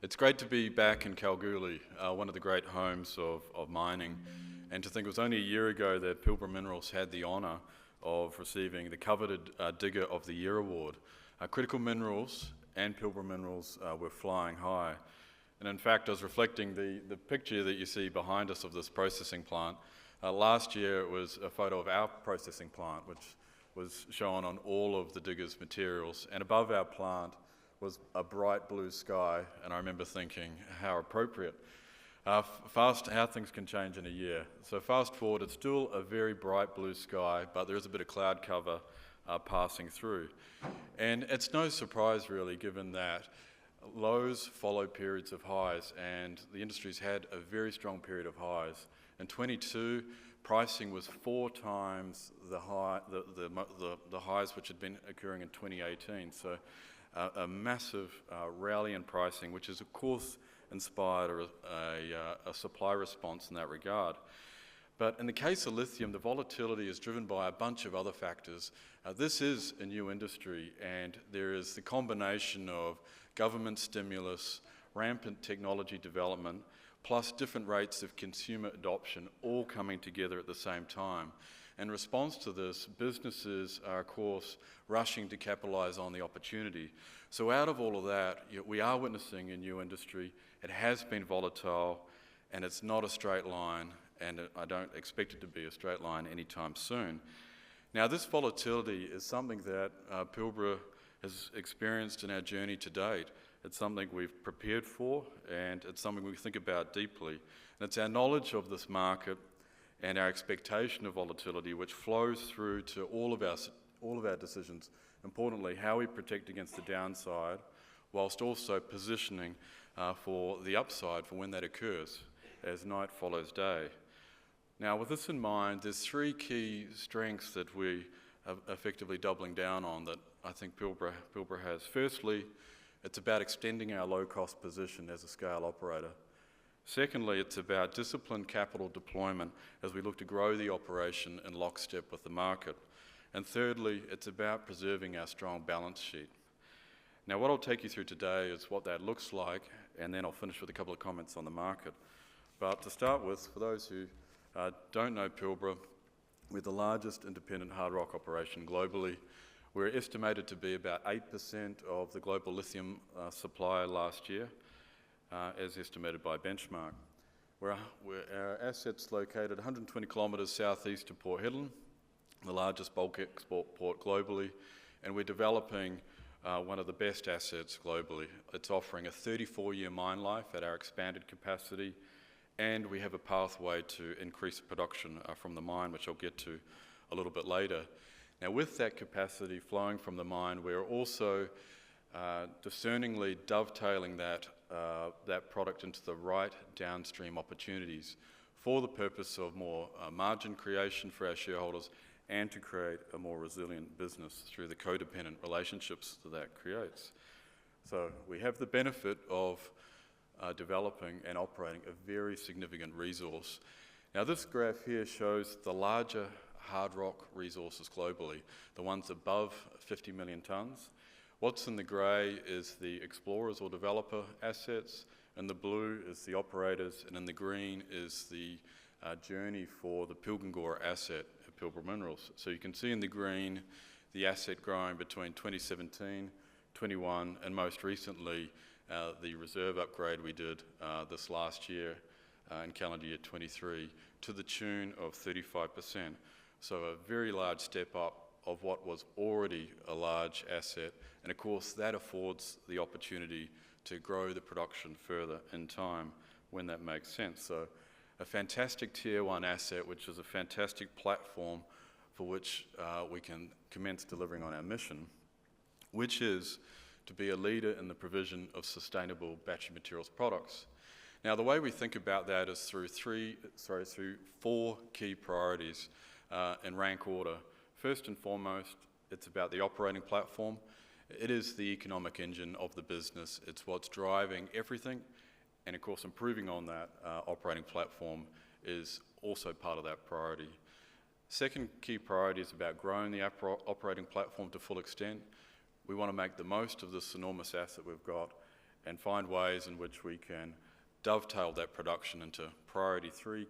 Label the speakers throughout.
Speaker 1: It's great to be back in Kalgoorlie, one of the great homes of mining, and to think it was only a year ago that Pilbara Minerals had the honour of receiving the coveted Digger of the Year award. Critical Minerals and Pilbara Minerals were flying high. And in fact, I was reflecting the picture that you see behind us of this processing plant. Last year it was a photo of our processing plant, which was shown on all of the Digger's materials, and above our plant was a bright blue sky, and I remember thinking, how appropriate. How things can change in a year. So fast forward, it's still a very bright blue sky, but there is a bit of cloud cover passing through. And it's no surprise really, given that lows follow periods of highs, and the industry's had a very strong period of highs. In 22, pricing was 4 times the highs which had been occurring in 2018. So a massive rally in pricing, which has of course inspired a supply response in that regard. But in the case of lithium, the volatility is driven by a bunch of other factors. This is a new industry, and there is the combination of government stimulus, rampant technology development, plus different rates of consumer adoption all coming together at the same time. In response to this, businesses are, of course, rushing to capitalise on the opportunity. So out of all of that, we are witnessing a new industry. It has been volatile, and it's not a straight line, and I don't expect it to be a straight line anytime soon. Now, this volatility is something that Pilbara has experienced in our journey to date. It's something we've prepared for, and it's something we think about deeply. And it's our knowledge of this market and our expectation of volatility which flows through to all of our decisions. Importantly, how we protect against the downside, whilst also positioning for the upside for when that occurs, as night follows day. Now, with this in mind, there's 3 key strengths that we are effectively doubling down on that I think Pilbara has. Firstly, it's about extending our low-cost position as a scale operator. Secondly, it's about disciplined capital deployment as we look to grow the operation in lockstep with the market. And thirdly, it's about preserving our strong balance sheet. Now, what I'll take you through today is what that looks like, and then I'll finish with a couple of comments on the market. But to start with, for those who don't know Pilbara, we're the largest independent hard rock operation globally. We're estimated to be about 8% of the global lithium supply last year, as estimated by Benchmark. Our assets located 120 kilometres southeast of Port Hedland, the largest bulk export port globally, and we're developing one of the best assets globally. It's offering a 34-year mine life at our expanded capacity, and we have a pathway to increase production from the mine, which I'll get to a little bit later. Now, with that capacity flowing from the mine, we're also discerningly dovetailing that product into the right downstream opportunities for the purpose of more margin creation for our shareholders and to create a more resilient business through the codependent relationships that creates. So we have the benefit of developing and operating a very significant resource. Now, this graph here shows the larger hard rock resources globally, the ones above 50 million tonnes. What's in the grey is the explorers or developer assets, and the blue is the operators, and in the green is the journey for the Pilbara asset at Pilbara Minerals. So you can see in the green the asset growing between 2017, 21, and most recently the reserve upgrade we did this last year in calendar year 23 to the tune of 35%. So a very large step up of what was already a large asset, and of course that affords the opportunity to grow the production further in time when that makes sense. So a fantastic tier 1 asset, which is a fantastic platform for which we can commence delivering on our mission, which is to be a leader in the provision of sustainable battery materials products. Now, the way we think about that is through 4 key priorities in rank order. First and foremost, it's about the operating platform. It is the economic engine of the business. It's what's driving everything, and of course improving on that operating platform is also part of that priority. Second key priority is about growing the operating platform to full extent. We want to make the most of this enormous asset we've got and find ways in which we can dovetail that production into priority 3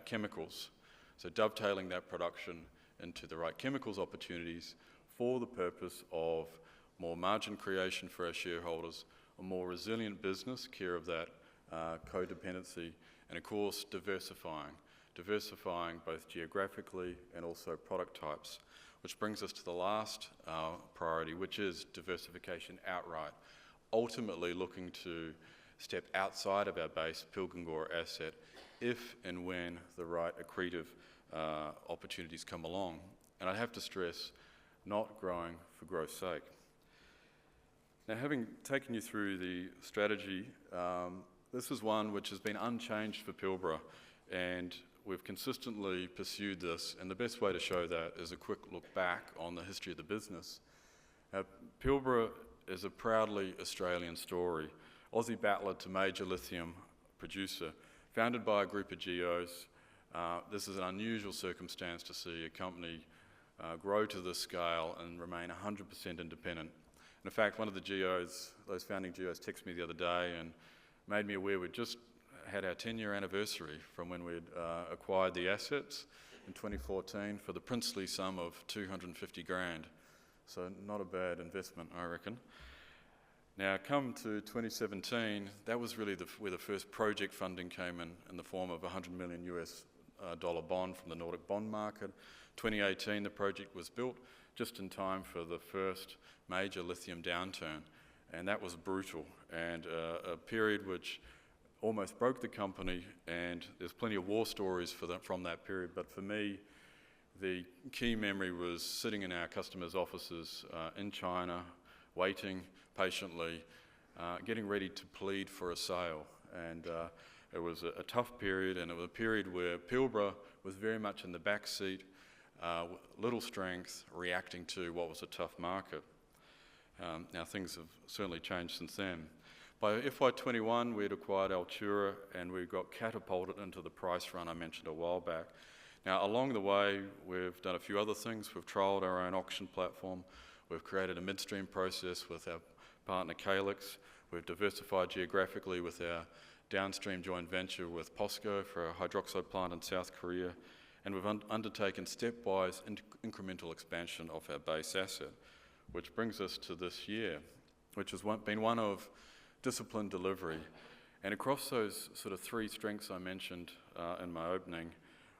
Speaker 1: chemicals. So dovetailing that production into the right chemicals opportunities for the purpose of more margin creation for our shareholders, a more resilient business, care of that codependency, and of course diversifying both geographically and also product types, which brings us to the last priority, which is diversification outright, ultimately looking to step outside of our base Pilbara asset if and when the right accretive opportunities come along. And I have to stress, not growing for growth's sake. Now, having taken you through the strategy, this is one which has been unchanged for Pilbara, and we've consistently pursued this, and the best way to show that is a quick look back on the history of the business. Pilbara is a proudly Australian story. Aussie battler to major lithium producer, founded by a group of geos. This is an unusual circumstance to see a company grow to this scale and remain 100% independent. And in fact, one of the geos, those founding geos, texted me the other day and made me aware we'd just had our 10-year anniversary from when we'd acquired the assets in 2014 for the princely sum of 250 grand. So not a bad investment, I reckon. Now, come to 2017, that was really where the first project funding came in the form of a $100 million US bond from the Nordic bond market. 2018, the project was built just in time for the first major lithium downturn, and that was brutal, and a period which almost broke the company, and there's plenty of war stories from that period, but for me, the key memory was sitting in our customers' offices in China, waiting patiently, getting ready to plead for a sale. And it was a tough period, and it was a period where Pilbara was very much in the back seat, little strength, reacting to what was a tough market. Now things have certainly changed since then. By FY21, we had acquired Altura, and we got catapulted into the price run I mentioned a while back. Now, along the way, we've done a few other things. We've trialled our own auction platform. We've created a midstream process with our partner Calix. We've diversified geographically with our downstream joint venture with POSCO for our hydroxide plant in South Korea. And we've undertaken stepwise incremental expansion of our base asset, which brings us to this year, which has been one of disciplined delivery. And across those sort of 3 strengths I mentioned in my opening,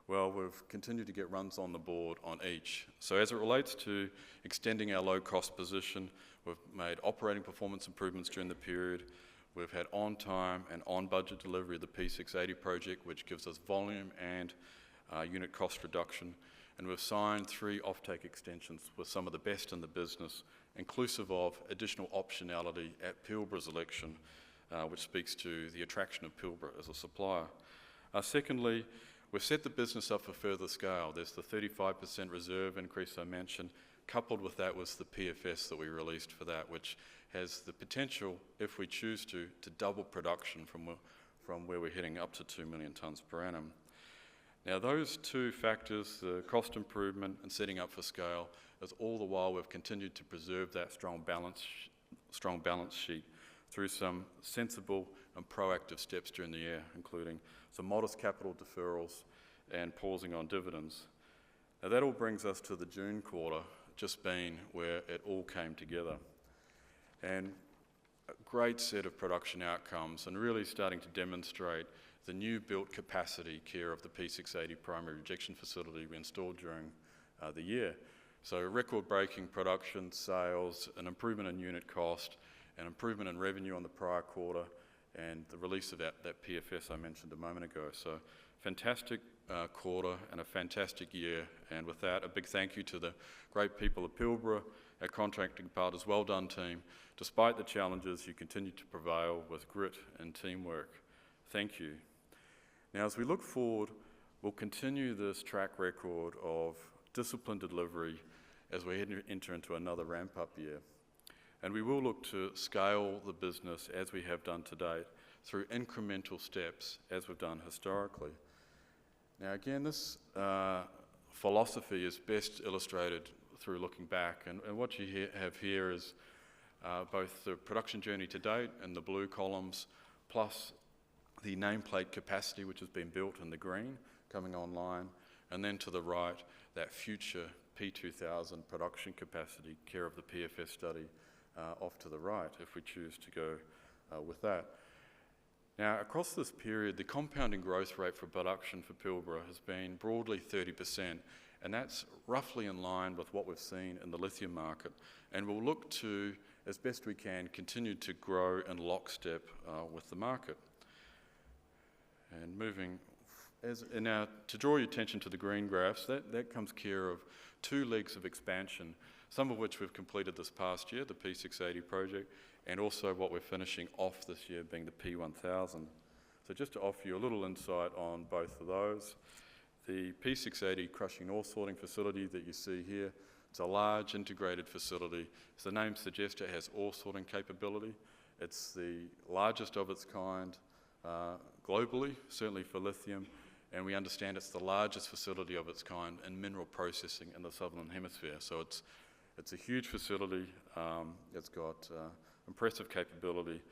Speaker 1: well, we've continued to get runs on the board on each. So as it relates to extending our low-cost position, we've made operating performance improvements during the period. We've had on-time and on-budget delivery of the P680 project, which gives us volume and unit cost reduction. And we've signed 3 offtake extensions with some of the best in the business, inclusive of additional optionality at Pilbara's election, which speaks to the attraction of Pilbara as a supplier. Secondly, we've set the business up for further scale. There's the 35% reserve increase I mentioned. Coupled with that was the PFS that we released for that, which has the potential, if we choose to double production from where we're heading up to 2 million tonnes per annum. Now those 2 factors, the cost improvement and setting up for scale, is all the while we've continued to preserve that strong balance sheet through some sensible and proactive steps during the year, including some modest capital deferrals and pausing on dividends. Now that all brings us to the June quarter, just being where it all came together. And a great set of production outcomes, and really starting to demonstrate the new built capacity care of the P680 primary rejection facility we installed during the year. So record-breaking production, sales, an improvement in unit cost, an improvement in revenue on the prior quarter, and the release of that PFS I mentioned a moment ago. So fantastic quarter and a fantastic year. And with that, a big thank you to the great people of Pilbara, our contracting partners. Well done, team. Despite the challenges, you continue to prevail with grit and teamwork. Thank you. Now, as we look forward, we'll continue this track record of disciplined delivery as we enter into another ramp-up year. And we will look to scale the business as we have done to date through incremental steps as we've done historically. Now again, this philosophy is best illustrated through looking back, and what you have here is both the production journey to date in the blue columns, plus the nameplate capacity which has been built in the green coming online, and then to the right, that future P2000 production capacity, care of the PFS study, off to the right, if we choose to go with that. Now, across this period, the compounding growth rate for production for Pilbara has been broadly 30%, and that's roughly in line with what we've seen in the lithium market. And we'll look to, as best we can, continue to grow in lockstep with the market. And moving, to draw your attention to the green graphs, that comes care of two legs of expansion, some of which we've completed this past year, the P680 project, and also what we're finishing off this year being the P1000. So just to offer you a little insight on both of those, the P680 crushing ore sorting facility that you see here, it's a large integrated facility. As the name suggests, it has ore sorting capability. It's the largest of its kind globally, certainly for lithium, and we understand it's the largest facility of its kind in mineral processing in the Southern Hemisphere. So it's a huge facility. It's got impressive capability,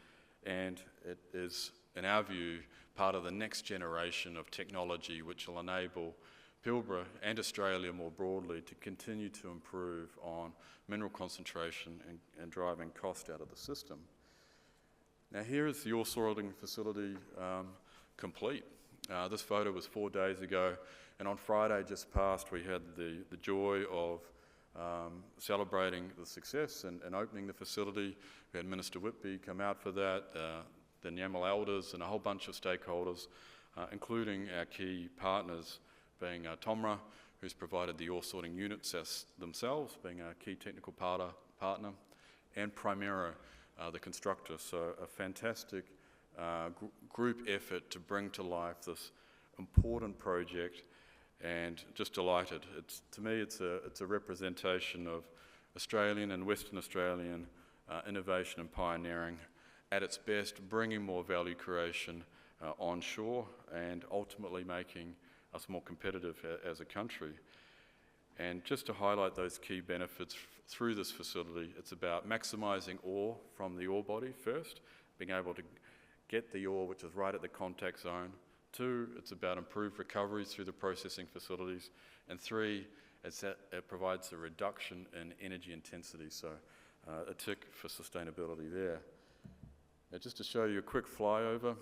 Speaker 1: and it is, in our view, part of the next generation of technology which will enable Pilbara and Australia more broadly to continue to improve on mineral concentration and driving cost out of the system. Now here is the ore sorting facility complete. This photo was 4 days ago, and on Friday just past we had the joy of celebrating the success and opening the facility. We had Minister Whitby come out for that, the Nyamal elders and a whole bunch of stakeholders, including our key partners being TOMRA, who's provided the ore sorting units themselves, being our key technical partner, and Primero, the constructor. So a fantastic group effort to bring to life this important project, and just delighted. To me, it's a representation of Australian and Western Australian innovation and pioneering at its best, bringing more value creation onshore and ultimately making us more competitive as a country. And just to highlight those key benefits through this facility, it's about maximising ore from the ore body first, being able to get the ore which is right at the contact zone. 2, it's about improved recoveries through the processing facilities. And 3, it provides a reduction in energy intensity, so a tick for sustainability there. Now, just to show you a quick flyover,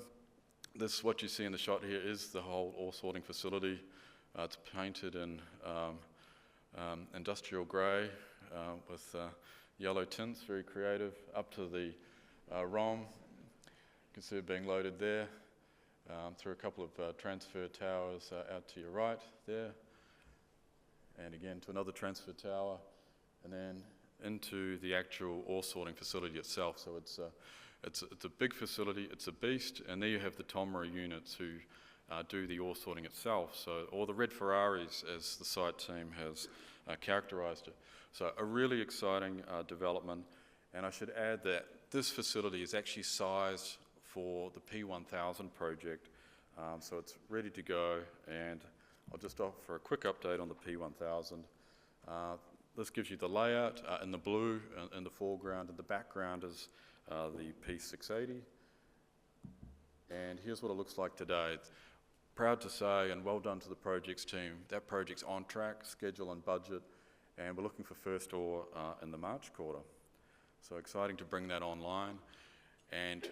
Speaker 1: what you see in the shot here is the whole ore sorting facility. It's painted in industrial grey with yellow tints, very creative, up to the ROM. You can see it being loaded there. Through a couple of transfer towers out to your right there, and again to another transfer tower, and then into the actual ore sorting facility itself. So it's a big facility, it's a beast, and there you have the TOMRA units who do the ore sorting itself, or the red Ferraris as the site team has characterised it. So a really exciting development, and I should add that this facility is actually sized for the P1000 project, so it's ready to go, and I'll just offer a quick update on the P1000. This gives you the layout in the blue in the foreground, and the background is the P680, and here's what it looks like today. Proud to say, and well done to the projects team, that project's on track, schedule and budget, and we're looking for first ore in the March quarter. So exciting to bring that online. And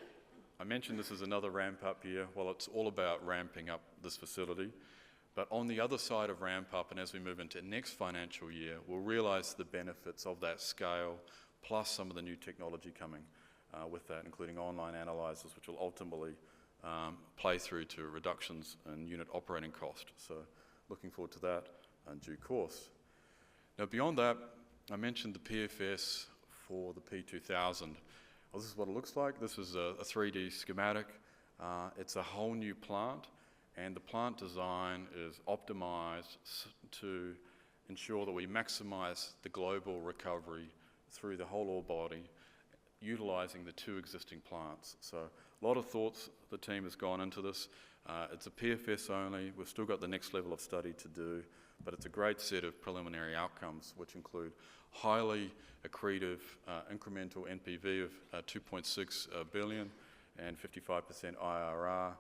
Speaker 1: I mentioned this is another ramp up year. Well, it's all about ramping up this facility. But on the other side of ramp up, and as we move into next financial year, we'll realise the benefits of that scale, plus some of the new technology coming with that, including online analyzers, which will ultimately play through to reductions in unit operating cost. So looking forward to that in due course. Now beyond that, I mentioned the PFS for the P2000. Well, this is what it looks like. This is a 3D schematic. It's a whole new plant, and the plant design is optimised to ensure that we maximise the global recovery through the whole ore body, utilising the 2 existing plants. So a lot of thoughts the team has gone into this. It's a PFS only. We've still got the next level of study to do, but it's a great set of preliminary outcomes, which include highly accretive incremental NPV of 2.6 billion and 55% IRR.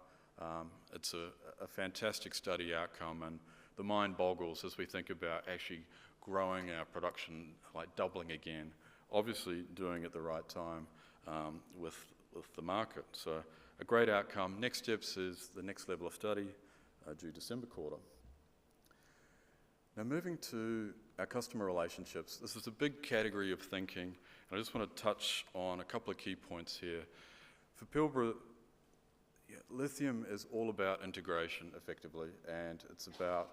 Speaker 1: It's a fantastic study outcome, and the mind boggles as we think about actually growing our production, like doubling again, obviously doing it at the right time with the market. So a great outcome. Next steps is the next level of study due December quarter. Now moving to our customer relationships. This is a big category of thinking, and I just want to touch on a couple of key points here. For Pilbara, lithium is all about integration effectively, and it's about,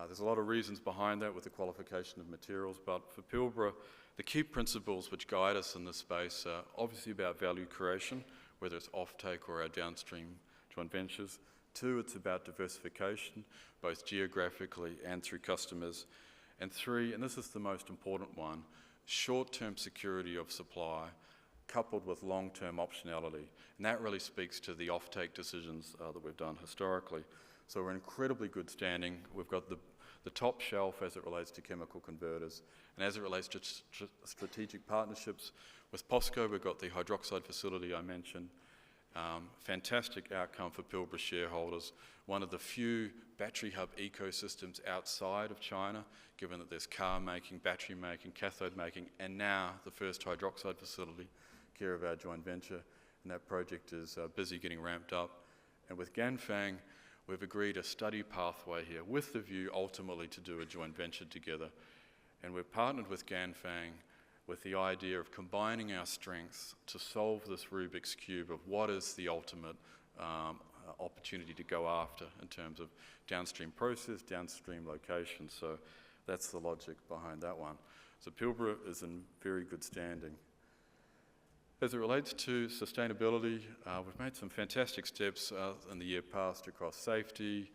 Speaker 1: there's a lot of reasons behind that with the qualification of materials, but for Pilbara, the key principles which guide us in this space are obviously about value creation, whether it's offtake or our downstream joint ventures. 2, it's about diversification, both geographically and through customers. And 3, and this is the most important one, short-term security of supply coupled with long-term optionality. And that really speaks to the offtake decisions that we've done historically. So we're in incredibly good standing. We've got the top shelf as it relates to chemical converters. And as it relates to strategic partnerships, with POSCO, we've got the hydroxide facility I mentioned. Fantastic outcome for Pilbara shareholders. One of the few battery hub ecosystems outside of China, given that there's car making, battery making, cathode making, and now the first hydroxide facility, care of our joint venture, and that project is busy getting ramped up. And with Ganfeng, we've agreed a study pathway here with the view ultimately to do a joint venture together. And we've partnered with Ganfeng with the idea of combining our strengths to solve this Rubik's Cube of what is the ultimate opportunity to go after in terms of downstream process, downstream location. So that's the logic behind that one. So Pilbara is in very good standing. As it relates to sustainability, we've made some fantastic steps in the year past across safety,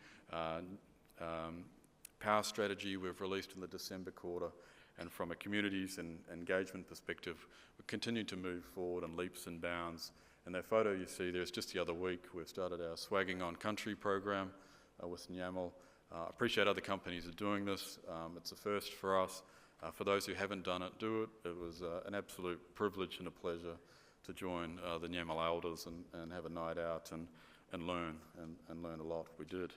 Speaker 1: power strategy we've released in the December quarter, and from a communities and engagement perspective, we continue to move forward in leaps and bounds. And that photo you see there is just the other week. We've started our Swagging on Country program with Nyamal. I appreciate other companies are doing this. It's a first for us. For those who haven't done it, do it. It was an absolute privilege and a pleasure to join the Nyamal elders and have a night out and learn a lot. We did.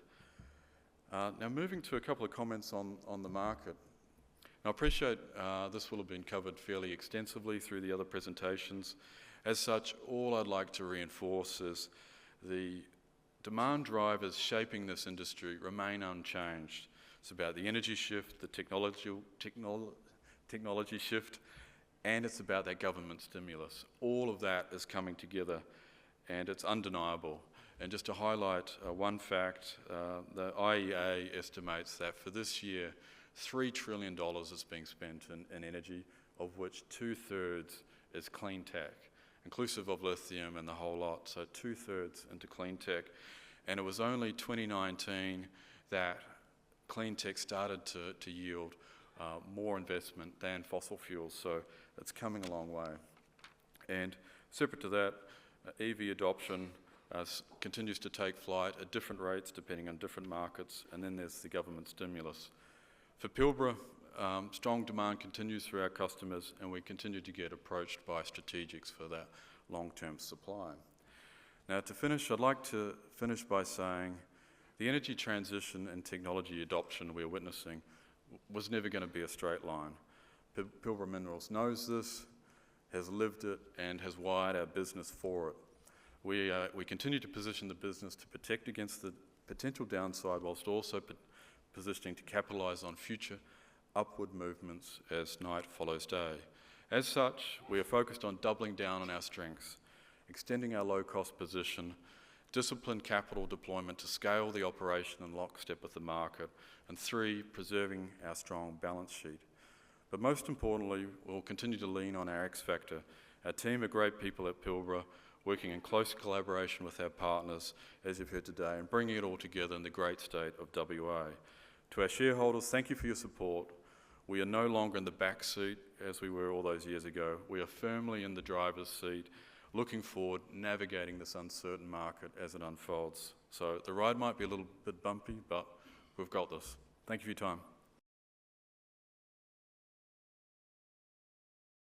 Speaker 1: Now moving to a couple of comments on the market. Now I appreciate this will have been covered fairly extensively through the other presentations. As such, all I'd like to reinforce is the demand drivers shaping this industry remain unchanged. It's about the energy shift, the technology shift, and it's about that government stimulus. All of that is coming together, and it's undeniable. And just to highlight one fact, the IEA estimates that for this year, $3 trillion is being spent in energy, of which 2/3 is clean tech, inclusive of lithium and the whole lot, so 2/3 into clean tech. And it was only 2019 that clean tech started to yield more investment than fossil fuels, so it's coming a long way. And separate to that, EV adoption continues to take flight at different rates depending on different markets, and then there's the government stimulus. For Pilbara, strong demand continues for our customers, and we continue to get approached by strategics for that long-term supply. Now to finish, I'd like to finish by saying the energy transition and technology adoption we're witnessing was never going to be a straight line. Pilbara Minerals knows this, has lived it, and has wired our business for it. We continue to position the business to protect against the potential downside whilst also positioning to capitalise on future upward movements as night follows day. As such, we are focused on doubling down on our strengths, extending our low-cost position, disciplined capital deployment to scale the operation in lockstep with the market, and 3, preserving our strong balance sheet. But most importantly, we'll continue to lean on our X factor, our team of great people at Pilbara, working in close collaboration with our partners, as you've heard today, and bringing it all together in the great state of WA. To our shareholders, thank you for your support. We are no longer in the back seat as we were all those years ago. We are firmly in the driver's seat, looking forward, navigating this uncertain market as it unfolds. So the ride might be a little bit bumpy, but we've got this. Thank you for your time.